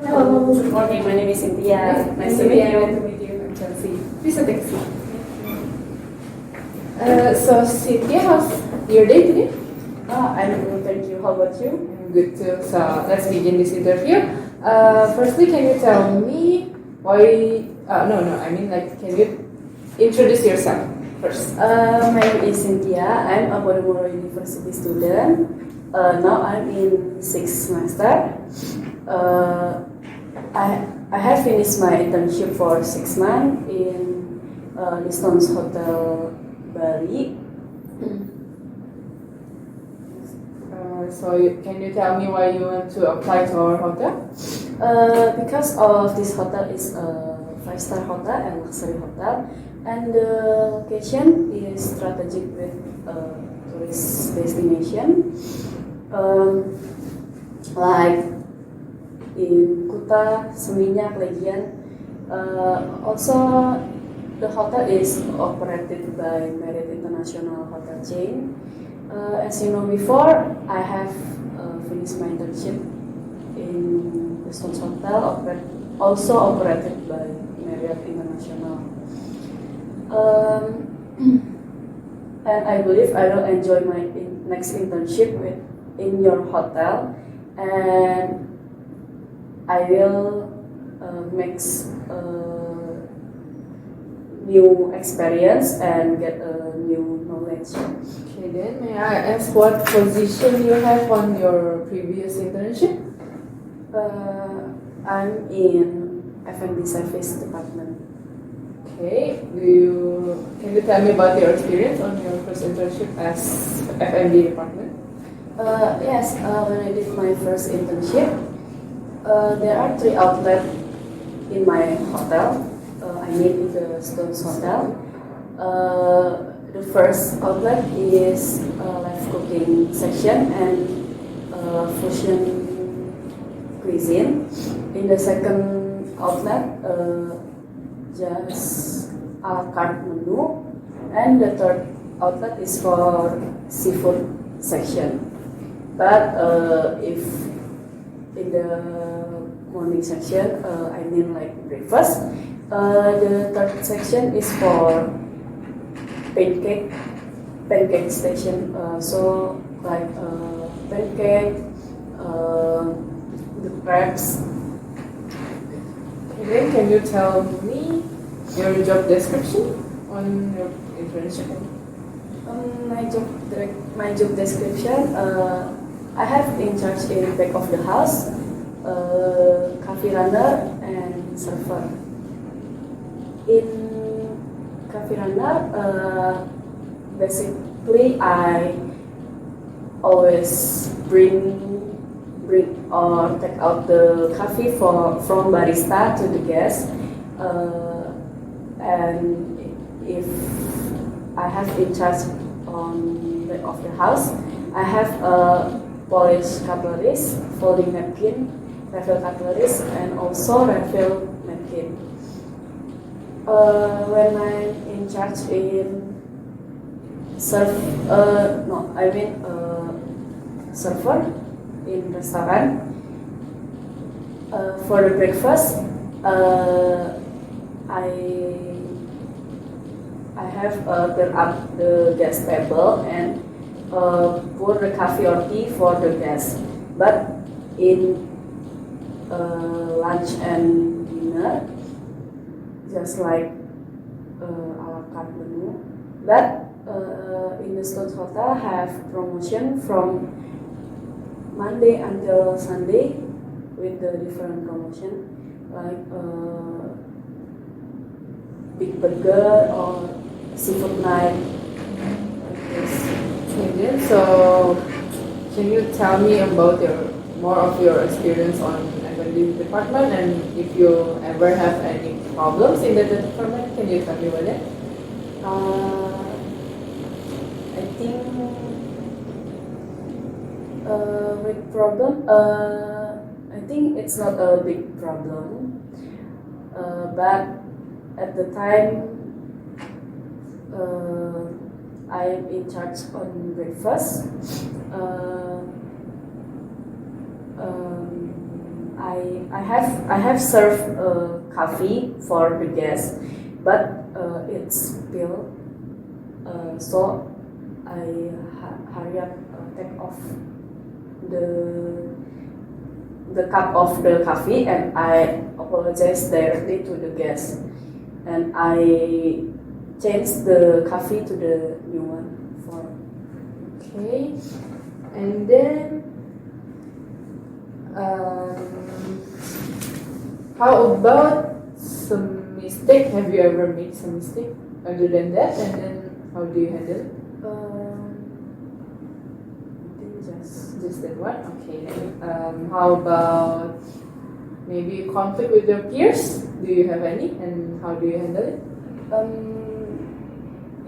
Hello. Good morning. My name is Cynthia. Nice to meet you. Nice to meet you. I'm Chelsea. Please take a seat. So Cynthia, how's your day today? I'm good. Thank you. How about you? Good too. So let's begin this interview. Firstly, can you tell me why? I mean, like, can you introduce yourself first? My name is Cynthia. I'm a Borobudur University student. Now I'm in sixth semester. I have finished my internship for 6 months in the Stones Hotel Bali. Can you tell me why you want to apply to our hotel? Because of this hotel is a 5-star hotel and luxury hotel, and the location is strategic with tourist destination, like in Kuta, Seminyak, Legian. Also, the hotel is operated by Marriott International Hotel chain. As you know before, I have finished my internship in the Stones Hotel, also operated by Marriott International. And I believe I will enjoy my next internship in your hotel, and I will make new experience and get a new knowledge. Okay, then may I ask what position you have on your previous internship? I'm in F&B service department. Okay, can you tell me about your experience on your first internship as F&B department? Yes, when I did my first internship, there are 3 outlets in my hotel. I mean in the Stones Hotel. The first outlet is live cooking section and fusion cuisine. In the second outlet, just a la carte menu, and the third outlet is for seafood section. But if in the morning section, I mean like breakfast, the third section is for pancake station. So like pancake, the crabs. Okay, can you tell me your job description on your internship? My job description. I have in charge in back of the house, cafe runner and server. In cafe runner, basically I always bring or take out the coffee from barista to the guest, and if I have in charge on back of the house, I have a polish cutleries, folding napkin, refill cutleries, and also refill napkin. When I'm in charge in server in restaurant. For the breakfast, I have turn up the guest table and pour the coffee or tea for the guests. But in lunch and dinner, just like a la carte menu. But in the Stones Hotel have promotion from Monday until Sunday with the different promotion like big burger or seafood night like this. Okay, so can you tell me about more of your experience on F&B department, and if you ever have any problems in the department, can you tell me about it? I think with problem, I think it's not a big problem, but at the time I am in charge on breakfast. I I have served coffee for the guests, but it's spilled. So I hurry up take off the cup of the coffee, and I apologize directly to the guest, and I changed the coffee to the new one for. Okay, and then how about some mistake? Have you ever made some mistake other than that? And then how do you handle it? I think Just that one? Okay. How about maybe conflict with your peers? Do you have any? And how do you handle it?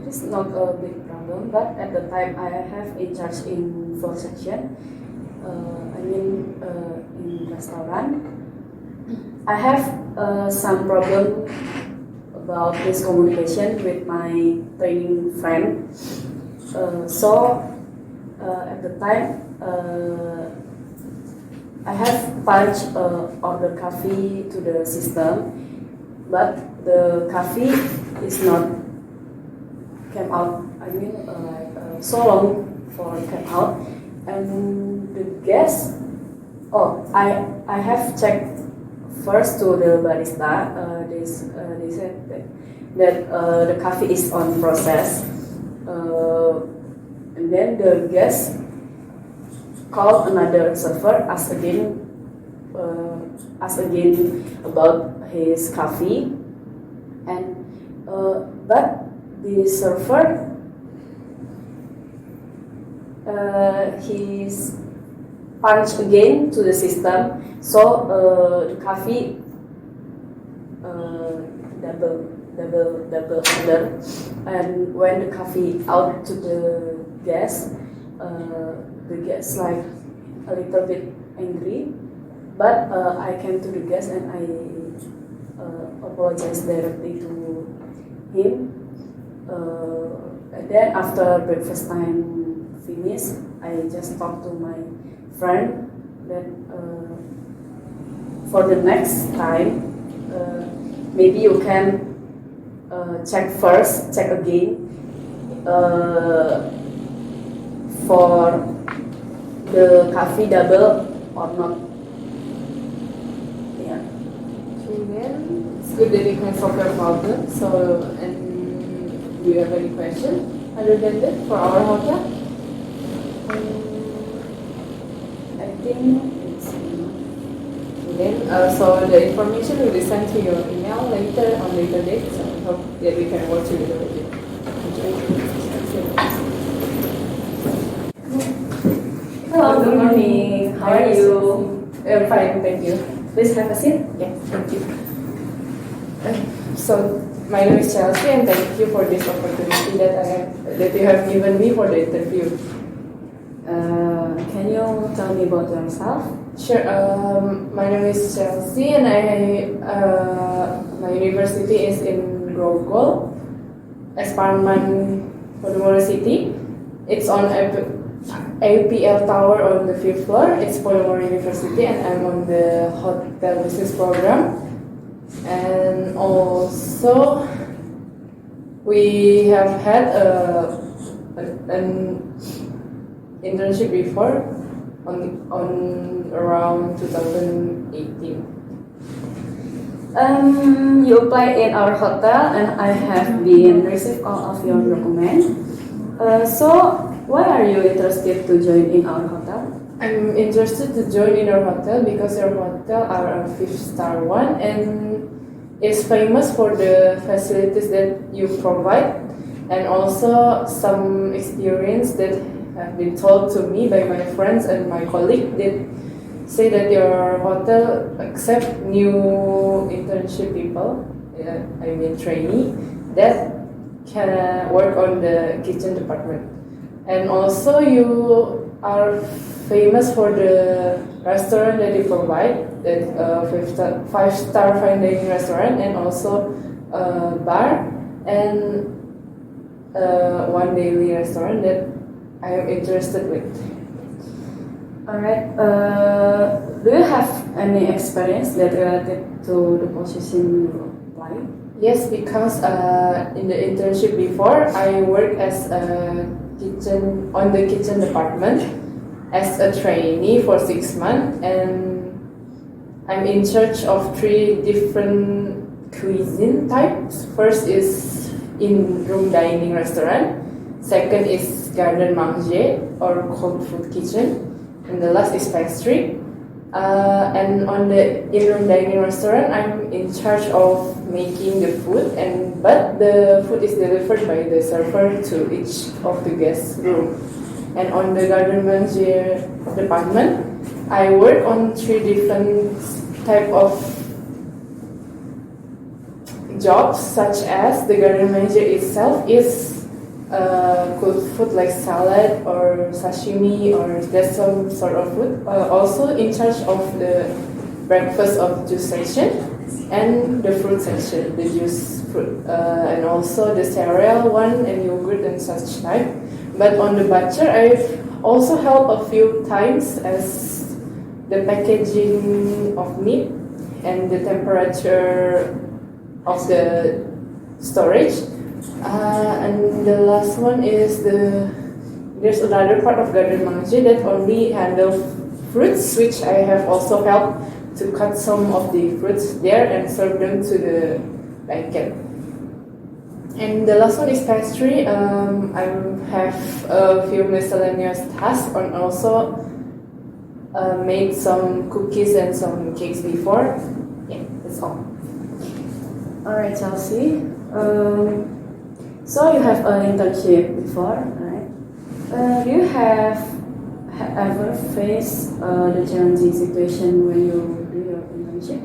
it is not a big problem, but at the time I have in charge in floor section. In restaurant, I have some problem about this communication with my training friend. At the time, I have punched order coffee to the system, but the coffee is not came out. So long for it came out, and the guest. Oh, I have checked first to the barista. They said that the coffee is on process, and then the guest called another server, asked again about his coffee, and but the server he's punch again to the system, so the coffee double order, and when the coffee out to the guest like a little bit angry, but I came to the guest and I apologized directly to him, and then after breakfast time finished, I just talked to my friend that for the next time maybe you can check again for the coffee double or not. Yeah. Okay, then it's good that you can solve your problem. So, and do you have any question other than that for our hotel? I think it's Then, so the information will be sent to your email later on later date. So I hope that we can work together with you. Hello, good morning. How are you? I'm fine, thank you. Please have a seat. Yes, thank you. So my name is Chelsea, and thank you for this opportunity that you have given me for the interview. Can you tell me about yourself? Sure. My name is Chelsea, and my university is in Grogol, Esparman, Podomoro City. It's on APL Tower on the 5th floor. It's Podomoro University, and I'm on the hotel business program. And also, we have had an internship before on around 2018. You applied in our hotel, and I have been received all of your documents. So, why are you interested to join in our hotel? I'm interested to join in your hotel because your hotel are a 5-star one and is famous for the facilities that you provide, and also some experience that have been told to me by my friends and my colleague that say that your hotel accept new internship people, trainee, that can work on the kitchen department. And also you are famous for the restaurant that you provide, that 5-star fine dining restaurant, and also bar and one daily restaurant that I am interested with. Alright. do you have any experience that related to the position you apply? Yes, because in the internship before, I worked as on the kitchen department as a trainee for 6 months, and I'm in charge of 3 different cuisine types. First is in-room dining restaurant. Second is garden manger or cold food kitchen, and the last is pastry. And on the in-room dining restaurant, I'm in charge of making the food, but the food is delivered by the server to each of the guest room. And on the garden manger department, I work on 3 different type of jobs, such as the garden manager itself is cook food like salad or sashimi or that's some sort of food. Also in charge of the breakfast of juice section and the fruit section, the juice fruit, and also the cereal one and yogurt and such type. But on the butcher, I've also helped a few times as the packaging of meat and the temperature of the storage. And the last one is there's another part of garden manager that only handle fruits, which I have also helped to cut some of the fruits there and serve them to the banquet. And the last one is pastry. I have a few miscellaneous tasks and also made some cookies and some cakes before. Yeah, that's all. Alright, Chelsea. So you have an internship before, right? Do you have ever faced the challenging situation when you do your internship?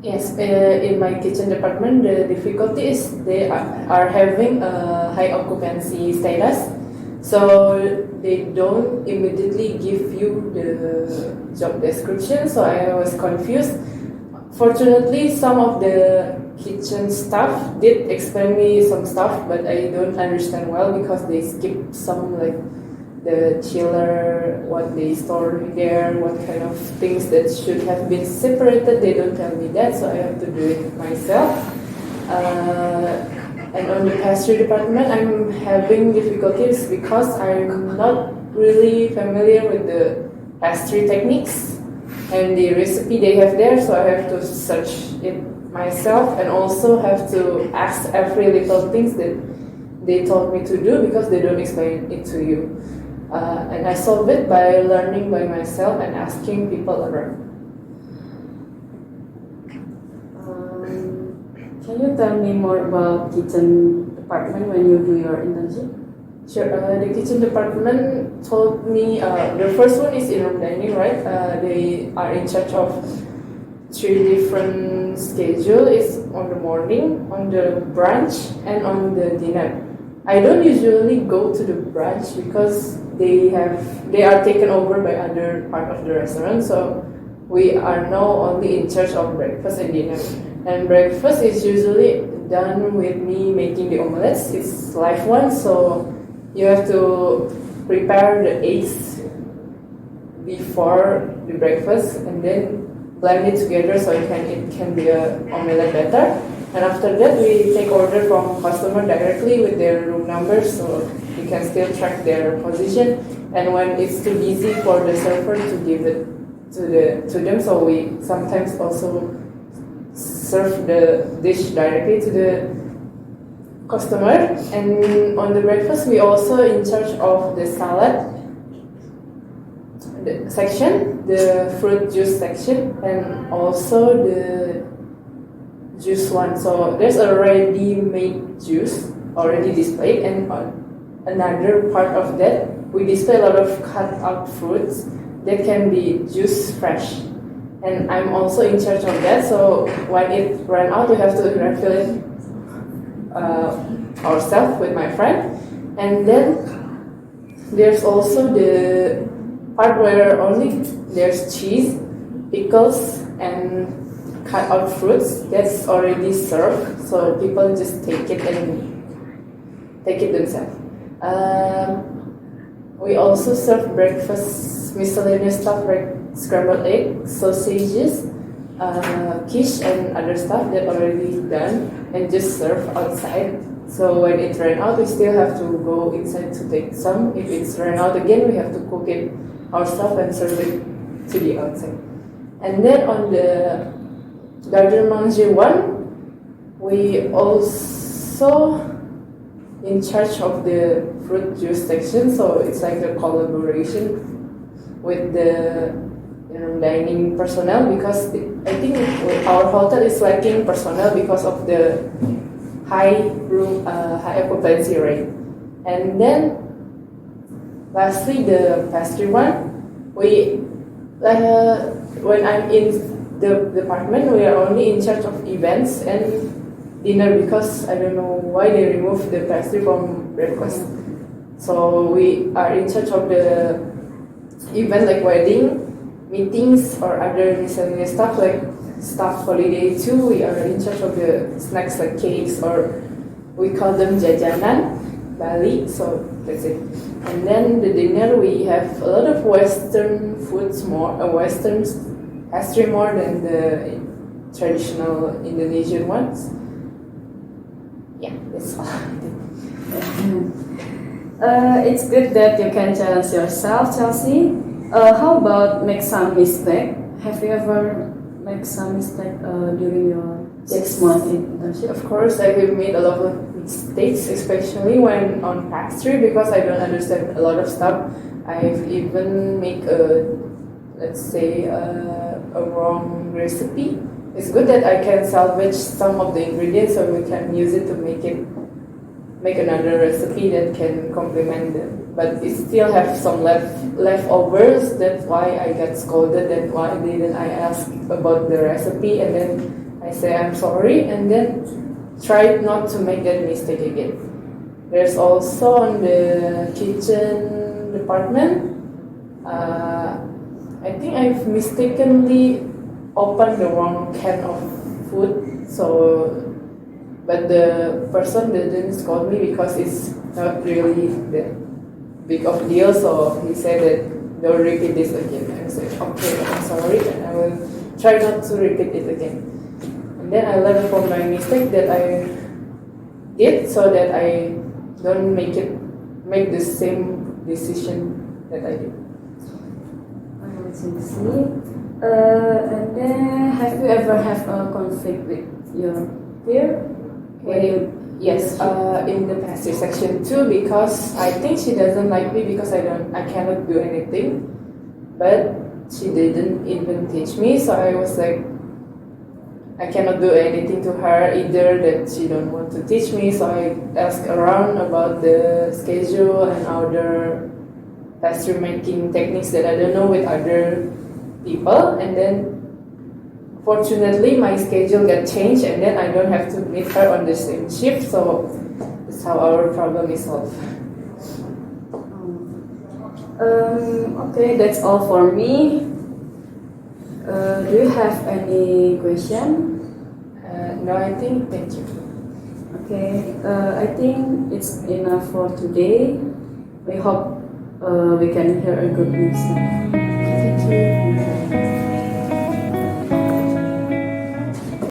Yes, in my kitchen department, the difficulty is they are having a high occupancy status, so they don't immediately give you the job description. So I was confused. Fortunately, some of the kitchen staff did explain me some stuff, but I don't understand well because they skip some like the chiller, what they store there, what kind of things that should have been separated. They don't tell me that, so I have to do it myself. And on the pastry department, I'm having difficulties because I'm not really familiar with the pastry techniques and the recipe they have there, so I have to search it myself and also have to ask every little things that they told me to do because they don't explain it to you. And I solve it by learning by myself and asking people around. Can you tell me more about kitchen department when you do your internship? Sure. The kitchen department told me the first one is in-room dining, right? They are in charge of 3 different schedules. It's on the morning, on the brunch, and on the dinner. I don't usually go to the brunch because they are taken over by other part of the restaurant. So we are now only in charge of breakfast and dinner. And breakfast is usually done with me making the omelets. It's live one, so you have to prepare the eggs before the breakfast and then blend it together so it can be a omelette better. And after that, we take order from customer directly with their room numbers, so you can still track their position. And when it's too busy for the server to give it to them, so we sometimes also serve the dish directly to the customer. And on the breakfast, we also in charge of the salad section, the fruit juice section, and also the juice one. So there's a ready-made juice already displayed, and on another part of that, we display a lot of cut up fruits that can be juice fresh. And I'm also in charge of that. So when it ran out, we have to refill it ourselves with my friend. And then there's also the part where only there's cheese, pickles, and cut out fruits that's already served, so people just take it themselves. We also serve breakfast miscellaneous stuff like scrambled egg, sausages, quiche, and other stuff that already done and just serve outside. So when it ran out, we still have to go inside to take some. If it's ran out again, we have to cook it ourselves and serve it to the outside. And then on the garden manger one, we also in charge of the fruit juice section, so it's like a collaboration with the dining personnel because I think our hotel is lacking personnel because of the high occupancy rate. And then lastly, the pastry one, we when I'm in the department, we are only in charge of events and dinner because I don't know why they removed the pastry from breakfast. So we are in charge of the event like wedding, meetings, or other miscellaneous stuff like staff holiday too. We are in charge of the snacks like cakes, or we call them jajanan Bali. So that's it. And then the dinner, we have a lot of Western foods, Western pastry more than the traditional Indonesian ones. Yeah, that's all. It's good that you can challenge yourself, Chelsea. How about make some mistake? Have you ever make some mistake during your 6 month internship? Of course, I have made a lot of mistakes, especially when on pastry because I don't understand a lot of stuff. I've even make let's say a wrong recipe. It's good that I can salvage some of the ingredients so we can use it to make another recipe that can complement them. But it still have some leftovers. That's why I got scolded. That's why didn't I ask about the recipe, and then I say I'm sorry, and then try not to make that mistake again. There's also on the kitchen department. I think I've mistakenly opened the wrong can of food. So, but the person didn't scold me because it's not really that big of a deal. So he said that don't repeat this again. I said okay, I'm sorry, and I will try not to repeat it again. And then I learned from my mistake that I did, so that I don't make the same decision that I did. And then have you ever have a conflict with your peer? Yes, in the pastry section too, because I think she doesn't like me because I cannot do anything, but she didn't even teach me. So I was like, I cannot do anything to her either. That she don't want to teach me. So I asked around about the schedule and other pastry making techniques that I don't know with other people, and then fortunately my schedule got changed, and then I don't have to meet her on the same shift, so that's how our problem is solved. Okay, that's all for me. Do you have any question? No, I think thank you. Okay, I think it's enough for today. We hope we can hear a good news.